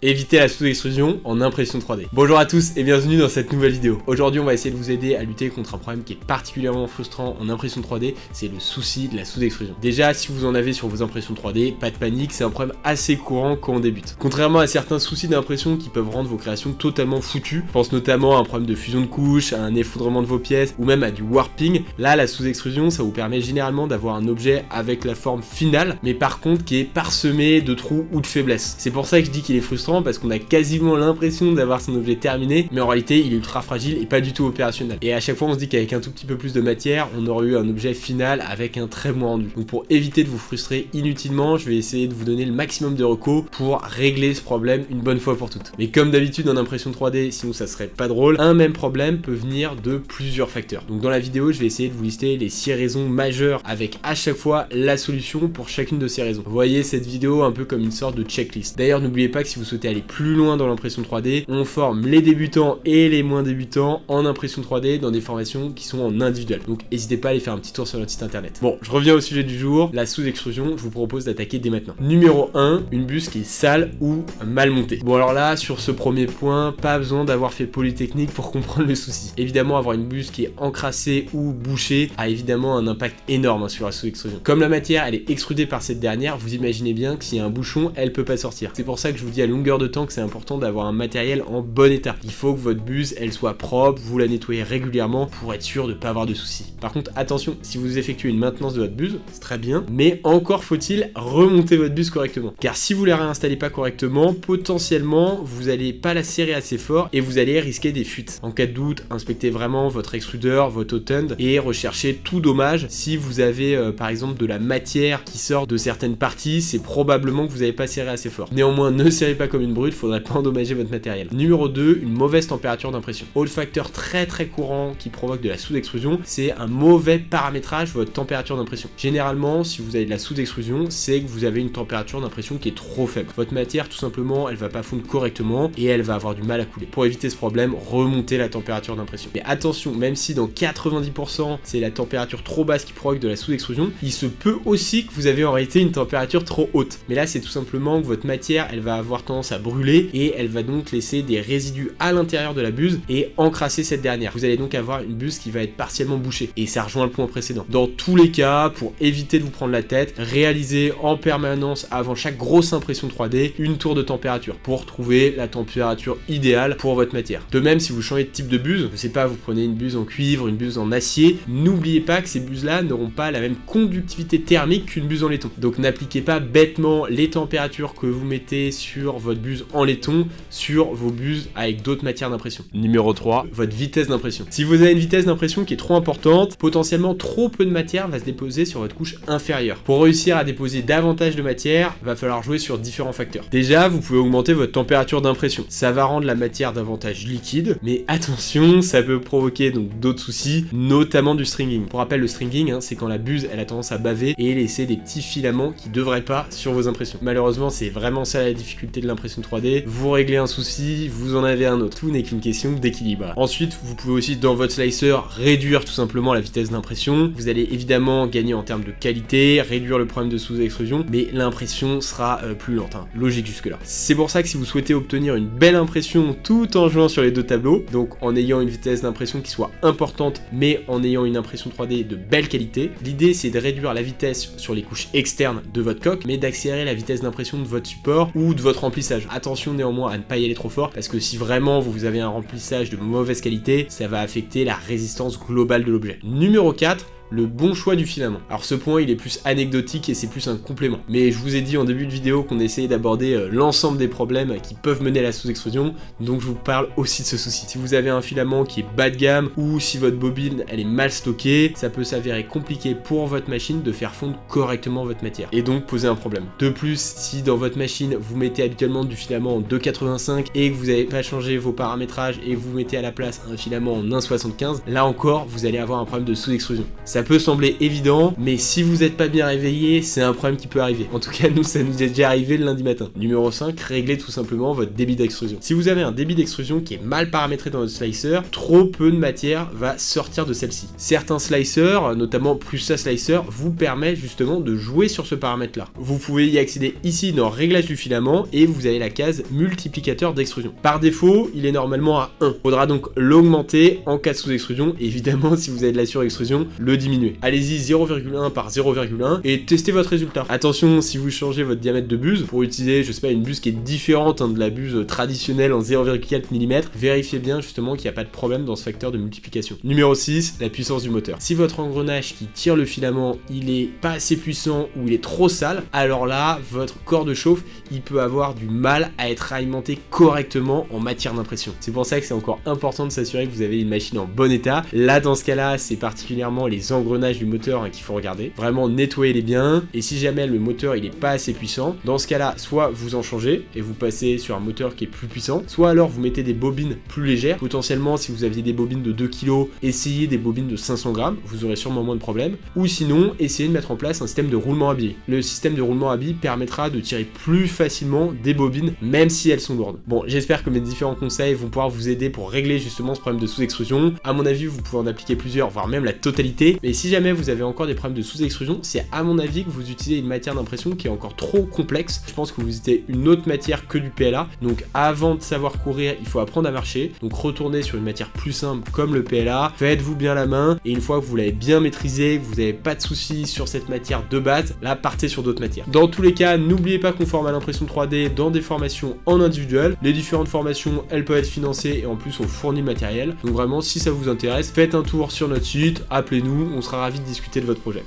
Éviter la sous-extrusion en impression 3D. Bonjour à tous et bienvenue dans cette nouvelle vidéo. Aujourd'hui on va essayer de vous aider à lutter contre un problème qui est particulièrement frustrant en impression 3D, c'est le souci de la sous-extrusion. Déjà, si vous en avez sur vos impressions 3D, pas de panique, c'est un problème assez courant quand on débute. Contrairement à certains soucis d'impression qui peuvent rendre vos créations totalement foutues, je pense notamment à un problème de fusion de couches, à un effondrement de vos pièces ou même à du warping, là la sous-extrusion ça vous permet généralement d'avoir un objet avec la forme finale, mais par contre qui est parsemé de trous ou de faiblesses. C'est pour ça que je dis qu'il est frustrant, parce qu'on a quasiment l'impression d'avoir son objet terminé, mais en réalité il est ultra fragile et pas du tout opérationnel. Et à chaque fois on se dit qu'avec un tout petit peu plus de matière, on aurait eu un objet final avec un très bon rendu. Donc pour éviter de vous frustrer inutilement, je vais essayer de vous donner le maximum de recos pour régler ce problème une bonne fois pour toutes. Mais comme d'habitude en impression 3D, sinon ça serait pas drôle, un même problème peut venir de plusieurs facteurs. Donc dans la vidéo, je vais essayer de vous lister les 6 raisons majeures avec à chaque fois la solution pour chacune de ces raisons. Vous voyez cette vidéo un peu comme une sorte de checklist. D'ailleurs, n'oubliez pas que si vous souhaitez aller plus loin dans l'impression 3D, on forme les débutants et les moins débutants en impression 3D dans des formations qui sont en individuel. Donc n'hésitez pas à aller faire un petit tour sur notre site internet. Bon, je reviens au sujet du jour, la sous-extrusion, je vous propose d'attaquer dès maintenant. Numéro 1, une buse qui est sale ou mal montée. Bon alors là, sur ce premier point, pas besoin d'avoir fait Polytechnique pour comprendre le souci. Évidemment, avoir une buse qui est encrassée ou bouchée a évidemment un impact énorme sur la sous-extrusion. Comme la matière, elle est extrudée par cette dernière, vous imaginez bien que s'il y a un bouchon, elle peut pas sortir. C'est pour ça que je vous dis à longueur de temps que c'est important d'avoir un matériel en bon état. Il faut que votre buse elle soit propre, vous la nettoyez régulièrement pour être sûr de ne pas avoir de soucis. Par contre attention, si vous effectuez une maintenance de votre buse, c'est très bien, mais encore faut-il remonter votre buse correctement. Car si vous la réinstallez pas correctement, potentiellement vous n'allez pas la serrer assez fort et vous allez risquer des fuites. En cas de doute, inspectez vraiment votre extrudeur, votre hot-end et recherchez tout dommage. Si vous avez par exemple de la matière qui sort de certaines parties, c'est probablement que vous n'avez pas serré assez fort. Néanmoins, ne serrez pas comme une brute, faudrait pas endommager votre matériel. Numéro 2, une mauvaise température d'impression. Autre facteur très courant qui provoque de la sous-extrusion, c'est un mauvais paramétrage de votre température d'impression. Généralement, si vous avez de la sous-extrusion, c'est que vous avez une température d'impression qui est trop faible. Votre matière, tout simplement, elle va pas fondre correctement et elle va avoir du mal à couler. Pour éviter ce problème, remontez la température d'impression. Mais attention, même si dans 90% c'est la température trop basse qui provoque de la sous-extrusion, il se peut aussi que vous avez en réalité une température trop haute. Mais là, c'est tout simplement que votre matière, elle va avoir tendance à brûler et elle va donc laisser des résidus à l'intérieur de la buse et encrasser cette dernière. Vous allez donc avoir une buse qui va être partiellement bouchée et ça rejoint le point précédent. Dans tous les cas, pour éviter de vous prendre la tête, réalisez en permanence avant chaque grosse impression 3D une tour de température pour trouver la température idéale pour votre matière. De même, si vous changez de type de buse, je sais pas, vous prenez une buse en cuivre, une buse en acier, n'oubliez pas que ces buses là n'auront pas la même conductivité thermique qu'une buse en laiton. Donc n'appliquez pas bêtement les températures que vous mettez sur votre buse en laiton sur vos buses avec d'autres matières d'impression. Numéro 3, votre vitesse d'impression. Si vous avez une vitesse d'impression qui est trop importante, potentiellement trop peu de matière va se déposer sur votre couche inférieure. Pour réussir à déposer davantage de matière, va falloir jouer sur différents facteurs. Déjà, vous pouvez augmenter votre température d'impression. Ça va rendre la matière davantage liquide, mais attention, ça peut provoquer donc d'autres soucis, notamment du stringing. Pour rappel, le stringing, c'est quand la buse elle a tendance à baver et laisser des petits filaments qui devraient pas sur vos impressions. Malheureusement, c'est vraiment ça la difficulté de l'impression 3D. Vous réglez un souci, vous en avez un autre. Tout n'est qu'une question d'équilibre. Ensuite, vous pouvez aussi dans votre slicer réduire tout simplement la vitesse d'impression. Vous allez évidemment gagner en termes de qualité, réduire le problème de sous-extrusion, mais l'impression sera plus lente. Logique jusque-là. C'est pour ça que si vous souhaitez obtenir une belle impression tout en jouant sur les deux tableaux, donc en ayant une vitesse d'impression qui soit importante, mais en ayant une impression 3D de belle qualité, l'idée c'est de réduire la vitesse sur les couches externes de votre coque, mais d'accélérer la vitesse d'impression de votre support ou de votre remplissage. Attention néanmoins à ne pas y aller trop fort, parce que si vraiment vous avez un remplissage de mauvaise qualité, ça va affecter la résistance globale de l'objet. Numéro 4, le bon choix du filament. Alors ce point il est plus anecdotique et c'est plus un complément. Mais je vous ai dit en début de vidéo qu'on essayait d'aborder l'ensemble des problèmes qui peuvent mener à la sous-extrusion, donc je vous parle aussi de ce souci. Si vous avez un filament qui est bas de gamme ou si votre bobine elle est mal stockée, ça peut s'avérer compliqué pour votre machine de faire fondre correctement votre matière et donc poser un problème. De plus, si dans votre machine vous mettez habituellement du filament en 2,85 et que vous n'avez pas changé vos paramétrages et que vous mettez à la place un filament en 1,75, là encore vous allez avoir un problème de sous-extrusion. Ça Ça peut sembler évident, mais si vous n'êtes pas bien réveillé, c'est un problème qui peut arriver. En tout cas, nous, ça nous est déjà arrivé le lundi matin. Numéro 5, réglez tout simplement votre débit d'extrusion. Si vous avez un débit d'extrusion qui est mal paramétré dans votre slicer, trop peu de matière va sortir de celle-ci. Certains slicers, notamment Prusa Slicer, vous permettent justement de jouer sur ce paramètre-là. Vous pouvez y accéder ici dans réglage du filament et vous avez la case multiplicateur d'extrusion. Par défaut, il est normalement à 1. Il faudra donc l'augmenter en cas de sous-extrusion. Évidemment, si vous avez de la surextrusion, le diminuer. Allez-y 0,1 par 0,1 et testez votre résultat. Attention, si vous changez votre diamètre de buse pour utiliser, je sais pas, une buse qui est différente de la buse traditionnelle en 0,4 mm, vérifiez bien justement qu'il n'y a pas de problème dans ce facteur de multiplication. Numéro 6, la puissance du moteur. Si votre engrenage qui tire le filament, il est pas assez puissant ou il est trop sale, alors là, votre corps de chauffe, il peut avoir du mal à être alimenté correctement en matière d'impression. C'est pour ça que c'est encore important de s'assurer que vous avez une machine en bon état. Là, dans ce cas-là, c'est particulièrement les engrenages du moteur qu'il faut regarder. Vraiment, nettoyez-les bien. Et si jamais le moteur, il est pas assez puissant, dans ce cas-là, soit vous en changez et vous passez sur un moteur qui est plus puissant, soit alors vous mettez des bobines plus légères. Potentiellement, si vous aviez des bobines de 2 kg, essayez des bobines de 500 grammes, vous aurez sûrement moins de problèmes. Ou sinon, essayez de mettre en place un système de roulement à billes. Le système de roulement à billes permettra de tirer plus facilement des bobines, même si elles sont lourdes. Bon, j'espère que mes différents conseils vont pouvoir vous aider pour régler justement ce problème de sous-extrusion. À mon avis, vous pouvez en appliquer plusieurs, voire même la totalité. Mais si jamais vous avez encore des problèmes de sous-extrusion, c'est à mon avis que vous utilisez une matière d'impression qui est encore trop complexe. Je pense que vous utilisez une autre matière que du PLA. Donc avant de savoir courir, il faut apprendre à marcher. Donc retournez sur une matière plus simple comme le PLA. Faites-vous bien la main. Et une fois que vous l'avez bien maîtrisé, que vous n'avez pas de soucis sur cette matière de base, là partez sur d'autres matières. Dans tous les cas, n'oubliez pas qu'on forme à l'impression 3D dans des formations en individuel. Les différentes formations, elles peuvent être financées et en plus on fournit le matériel. Donc vraiment, si ça vous intéresse, faites un tour sur notre site, appelez-nous, on sera ravis de discuter de votre projet.